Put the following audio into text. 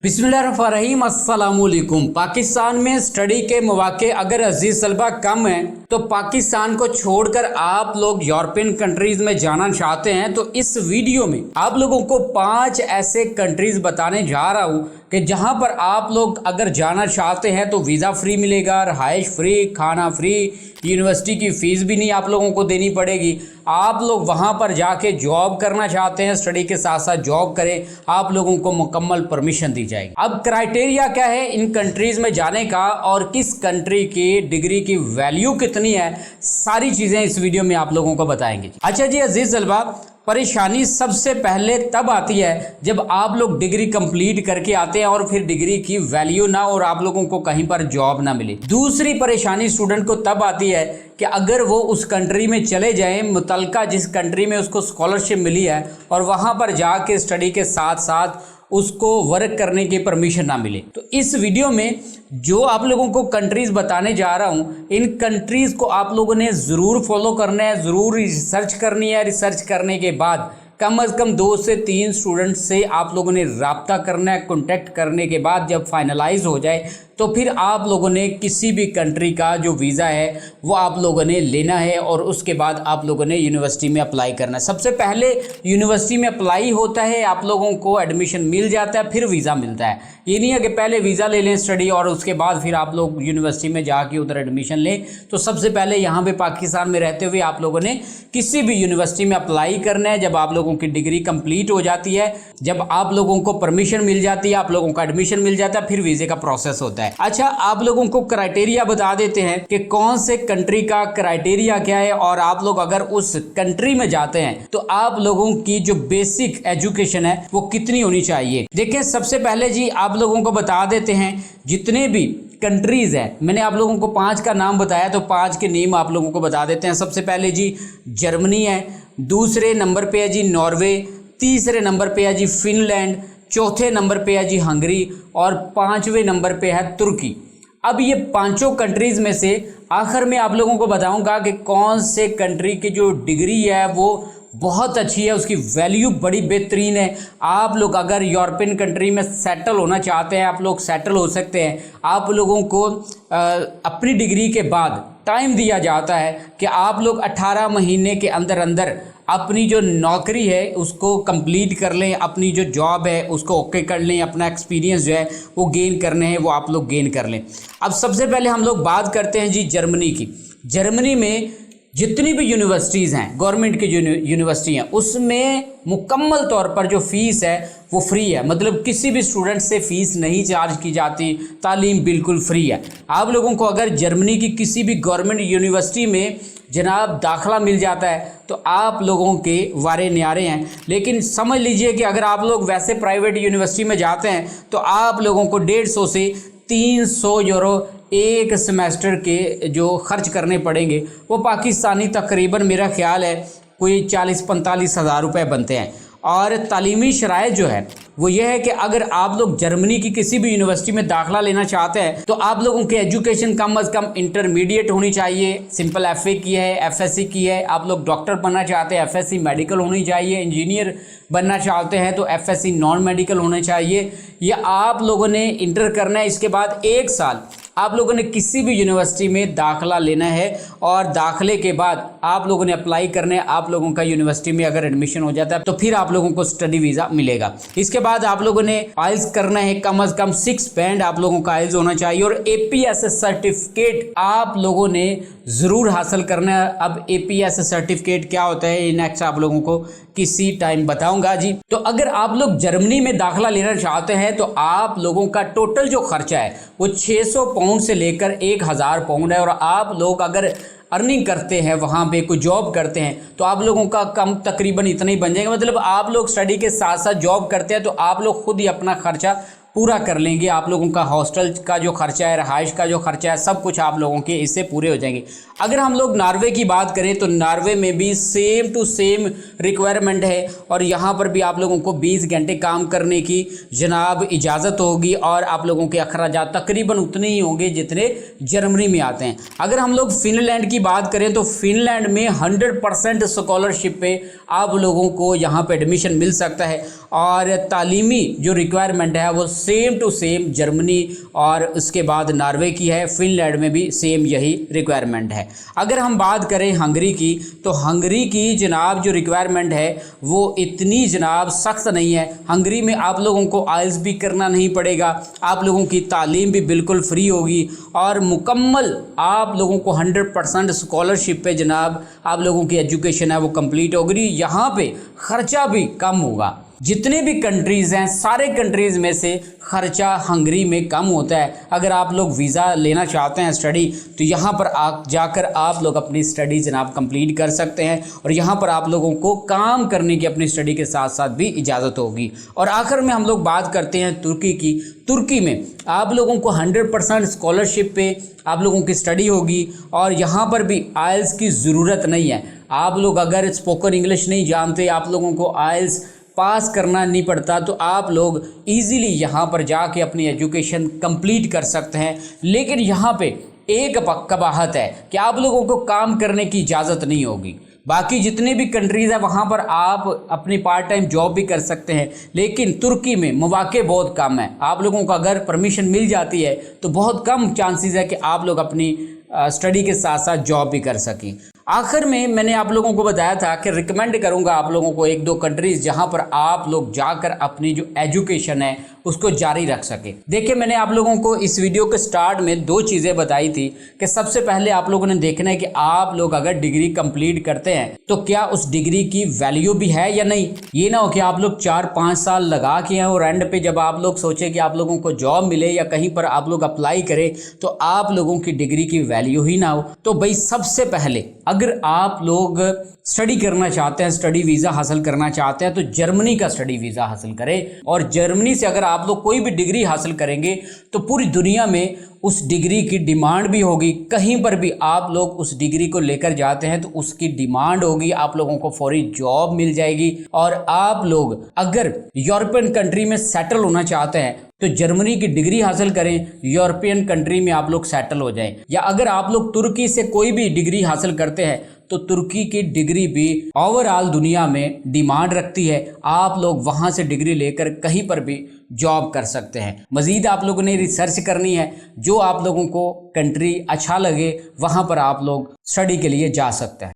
बिस्मिल्लाहिर्रहमानिर्रहीम, अस्सलामुअलैकुम। पाकिस्तान में स्टडी के मौके अगर अजीज तलबा कम हैं तो पाकिस्तान को छोड़कर आप लोग यूरोपियन कंट्रीज में जाना चाहते हैं तो इस वीडियो में आप लोगों को 5 ऐसे कंट्रीज बताने जा रहा हूं कि जहां पर आप लोग अगर जाना चाहते हैं तो वीज़ा फ्री मिलेगा, रहाइश फ्री, खाना फ्री, यूनिवर्सिटी की फ़ीस भी नहीं आप लोगों को देनी पड़ेगी। आप लोग वहां पर जाके जॉब करना चाहते हैं, स्टडी के साथ साथ जॉब करें, आप लोगों को मुकम्मल परमिशन दी जाएगी। अब क्राइटेरिया क्या है इन कंट्रीज़ में जाने का और किस कंट्री की डिग्री की वैल्यू कितनी है, सारी चीज़ें इस वीडियो में आप लोगों को बताएंगे। अच्छा जी अजीज़ तलबा, परेशानी सबसे पहले तब आती है जब आप लोग डिग्री कंप्लीट करके आते हैं और फिर डिग्री की वैल्यू ना और आप लोगों को कहीं पर जॉब ना मिले। दूसरी परेशानी स्टूडेंट को तब आती है कि अगर वो उस कंट्री में चले जाएं, मुतलका जिस कंट्री में उसको स्कॉलरशिप मिली है और वहाँ पर जाके स्टडी के साथ साथ उसको वर्क करने की परमिशन ना मिले। तो इस वीडियो में जो आप लोगों को कंट्रीज़ बताने जा रहा हूँ, इन कंट्रीज़ को आप लोगों ने ज़रूर फॉलो करना है, ज़रूर रिसर्च करनी है। रिसर्च करने के बाद कम से कम 2 से 3 स्टूडेंट से आप लोगों ने रब्ता करना है। कॉन्टैक्ट करने के बाद जब फाइनलाइज हो जाए तो फिर आप लोगों ने किसी भी कंट्री का जो वीज़ा है वो आप लोगों ने लेना है और उसके बाद आप लोगों ने यूनिवर्सिटी में अप्लाई करना है। सबसे पहले यूनिवर्सिटी में अप्लाई होता है, आप लोगों को एडमिशन मिल जाता है, फिर वीज़ा मिलता है। ये नहीं है कि पहले वीज़ा ले लें स्टडी और उसके बाद फिर आप लोग यूनिवर्सिटी में जाके उधर एडमिशन लें। तो सबसे पहले यहाँ पे पाकिस्तान में रहते हुए आप लोगों ने किसी भी यूनिवर्सिटी में अप्लाई करना है। जब आप लोगों की डिग्री कंप्लीट हो जाती है, जब आप लोगों को परमिशन मिल जाती है, आप लोगों का एडमिशन मिल जाता है, फिर वीज़े का प्रोसेस होता है। अच्छा, आप लोगों को क्राइटेरिया बता देते हैं कि कौन से कंट्री का क्राइटेरिया क्या है और आप लोग अगर उस कंट्री में जाते हैं तो आप लोगों की जो बेसिक एजुकेशन है वो कितनी होनी चाहिए। देखिए सबसे पहले जी आप लोगों को बता देते हैं जितने भी कंट्रीज है, मैंने आप लोगों को 5 का नाम बताया तो 5 के नेम आप लोगों को बता देते हैं। सबसे पहले जी जर्मनी है, दूसरे नंबर पे है जी नॉर्वे, तीसरे नंबर पे है जी फिनलैंड, चौथे नंबर पे है जी हंगरी और 5वें नंबर पे है तुर्की। अब ये 5 कंट्रीज़ में से आखिर में आप लोगों को बताऊंगा कि कौन से कंट्री की जो डिग्री है वो बहुत अच्छी है, उसकी वैल्यू बड़ी बेहतरीन है। आप लोग अगर यूरोपियन कंट्री में सेटल होना चाहते हैं, आप लोग सेटल हो सकते हैं। आप लोगों को अपनी डिग्री के बाद टाइम दिया जाता है कि आप लोग 18 महीने के अंदर अंदर अपनी जो नौकरी है उसको कंप्लीट कर लें, अपनी जो जॉब है उसको ओके कर लें, अपना एक्सपीरियंस जो है वो गेन करने हैं वो आप लोग गेन कर लें। अब सबसे पहले हम लोग बात करते हैं जी जर्मनी की। जर्मनी में जितनी भी यूनिवर्सिटीज़ हैं, गवर्नमेंट की यूनिवर्सिटी हैं, उसमें मुकम्मल तौर पर जो फ़ीस है वो फ्री है। मतलब किसी भी स्टूडेंट से फ़ीस नहीं चार्ज की जाती, तालीम बिल्कुल फ्री है। आप लोगों को अगर जर्मनी की किसी भी गवर्नमेंट यूनिवर्सिटी में जनाब दाखला मिल जाता है तो आप लोगों के वारे न्यारे हैं। लेकिन समझ लीजिए कि अगर आप लोग वैसे प्राइवेट यूनिवर्सिटी में जाते हैं तो आप लोगों को 150 से 300 यूरो एक सेमेस्टर के जो खर्च करने पड़ेंगे वो पाकिस्तानी तकरीबन मेरा ख्याल है कोई 40-45 हज़ार रुपये बनते हैं। और तालीमी शराइत जो है वो ये है कि अगर आप लोग जर्मनी की किसी भी यूनिवर्सिटी में दाखला लेना चाहते हैं तो आप लोगों की एजुकेशन कम से कम इंटरमीडिएट होनी चाहिए। सिंपल FA की है, FSC की है। आप लोग डॉक्टर बनना चाहते हैं FSC मेडिकल होनी चाहिए। इंजीनियर बनना चाहते हैं तो FSC नॉन मेडिकल होना चाहिए। ये आप लोगों ने इंटर करना है। इसके बाद 1 साल आप लोगों ने किसी भी यूनिवर्सिटी में दाखला लेना है और दाखले के बाद आप लोगों ने अप्लाई करना है। आप लोगों का यूनिवर्सिटी में अगर एडमिशन हो जाता है तो फिर आप लोगों को स्टडी वीज़ा मिलेगा। इसके बाद आप लोगों ने आइल्स करना है, कम से कम 6 बैंड आप लोगों का आइल्स होना चाहिए और APS सर्टिफिकेट आप लोगों ने ज़रूर हासिल करना है। अब APS सर्टिफिकेट क्या होता है नेक्स्ट आप लोगों को किसी टाइम बताऊंगा जी। तो अगर आप लोग जर्मनी में दाखला लेना चाहते हैं तो आप लोगों का टोटल जो खर्चा है वो 600 पाउंड से लेकर 1000 पाउंड है। और आप लोग अगर अर्निंग करते हैं, वहाँ पे कोई जॉब करते हैं तो आप लोगों का कम तकरीबन इतना ही बन जाएगा। मतलब आप लोग स्टडी के साथ साथ जॉब करते हैं तो आप लोग खुद ही अपना खर्चा पूरा कर लेंगे। आप लोगों का हॉस्टल का जो खर्चा है, रहाइश का जो खर्चा है, सब कुछ आप लोगों के इससे पूरे हो जाएंगे। अगर हम लोग नॉर्वे की बात करें तो नॉर्वे में भी सेम टू सेम रिक्वायरमेंट है और यहाँ पर भी आप लोगों को 20 घंटे काम करने की जनाब इजाज़त होगी और आप लोगों के अखराजात तकरीबन उतने ही होंगे जितने जर्मनी में आते हैं। अगर हम लोग फिनलैंड की बात करें तो फिनलैंड में 100% स्कॉलरशिप पे आप लोगों को यहाँ पर एडमिशन मिल सकता है और तालीमी जो रिक्वायरमेंट है वो सेम टू सेम जर्मनी और उसके बाद नॉर्वे की है, फिनलैंड में भी सेम यही रिक्वायरमेंट है। अगर हम बात करें हंगरी की, तो हंगरी की जनाब जो रिक्वायरमेंट है वो इतनी जनाब सख्त नहीं है। हंगरी में आप लोगों को आइल्स भी करना नहीं पड़ेगा, आप लोगों की तालीम भी बिल्कुल फ्री होगी और मुकम्मल आप लोगों को 100% स्कॉलरशिप पे जनाब आप लोगों की एजुकेशन है वो कंप्लीट होगी। यहाँ पे ख़र्चा भी कम होगा। जितने भी कंट्रीज़ हैं सारे कंट्रीज़ में से ख़र्चा हंगरी में कम होता है। अगर आप लोग वीज़ा लेना चाहते हैं स्टडी, तो यहाँ पर जाकर आप लोग अपनी स्टडी जनाब कंप्लीट कर सकते हैं और यहाँ पर आप लोगों को काम करने की अपनी स्टडी के साथ साथ भी इजाज़त होगी। और आखिर में हम लोग बात करते हैं तुर्की की। तुर्की में आप लोगों को 100% स्कॉलरशिप पे आप लोगों की स्टडी होगी और यहाँ पर भी आइल्स की ज़रूरत नहीं है। आप लोग अगर स्पोकन इंग्लिश नहीं जानते, आप लोगों को आइल्स पास करना नहीं पड़ता, तो आप लोग इजीली यहाँ पर जाके अपनी एजुकेशन कंप्लीट कर सकते हैं। लेकिन यहाँ पे एक कबाहत है कि आप लोगों को काम करने की इजाज़त नहीं होगी। बाकी जितने भी कंट्रीज़ हैं वहाँ पर आप अपनी पार्ट टाइम जॉब भी कर सकते हैं, लेकिन तुर्की में मौके बहुत कम है। आप लोगों को अगर परमिशन मिल जाती है तो बहुत कम चांसेस है कि आप लोग अपनी स्टडी के साथ साथ जॉब भी कर सकें। आखिर में मैंने आप लोगों को बताया था कि रिकमेंड करूंगा आप लोगों को 1-2 कंट्रीज़ जहां पर आप लोग जाकर अपनी जो एजुकेशन है उसको जारी रख सके। देखिए, मैंने आप लोगों को इस वीडियो के स्टार्ट में 2 चीज़ें बताई थी कि सबसे पहले आप लोगों ने देखना है कि आप लोग अगर डिग्री कंप्लीट करते हैं तो क्या उस डिग्री की वैल्यू भी है या नहीं। ये ना हो कि आप लोग 4-5 साल लगा के हैं और एंड पे जब आप लोग सोचे कि आप लोगों को जॉब मिले या कहीं पर आप लोग अप्लाई करें तो आप लोगों की डिग्री की वैल्यू ही ना हो। तो भाई सबसे पहले अगर आप लोग स्टडी करना चाहते हैं, स्टडी वीज़ा हासिल करना चाहते हैं, तो जर्मनी का स्टडी वीज़ा हासिल करें। और जर्मनी से अगर आप लोग कोई भी डिग्री हासिल करेंगे तो पूरी दुनिया में उस डिग्री की डिमांड भी होगी। कहीं पर भी आप लोग उस डिग्री को लेकर जाते हैं तो उसकी डिमांड होगी, आप लोगों को फौरी जॉब मिल जाएगी। और आप लोग अगर यूरोपियन कंट्री में सेटल होना चाहते हैं तो जर्मनी की डिग्री हासिल करें, यूरोपियन कंट्री में आप लोग सेटल हो जाएं। या अगर आप लोग तुर्की से कोई भी डिग्री हासिल करते हैं तो तुर्की की डिग्री भी ओवरऑल दुनिया में डिमांड रखती है। आप लोग वहां से डिग्री लेकर कहीं पर भी जॉब कर सकते हैं। मज़ीद आप लोगों ने रिसर्च करनी है, जो आप लोगों को कंट्री अच्छा लगे वहां पर आप लोग स्टडी के लिए जा सकते हैं।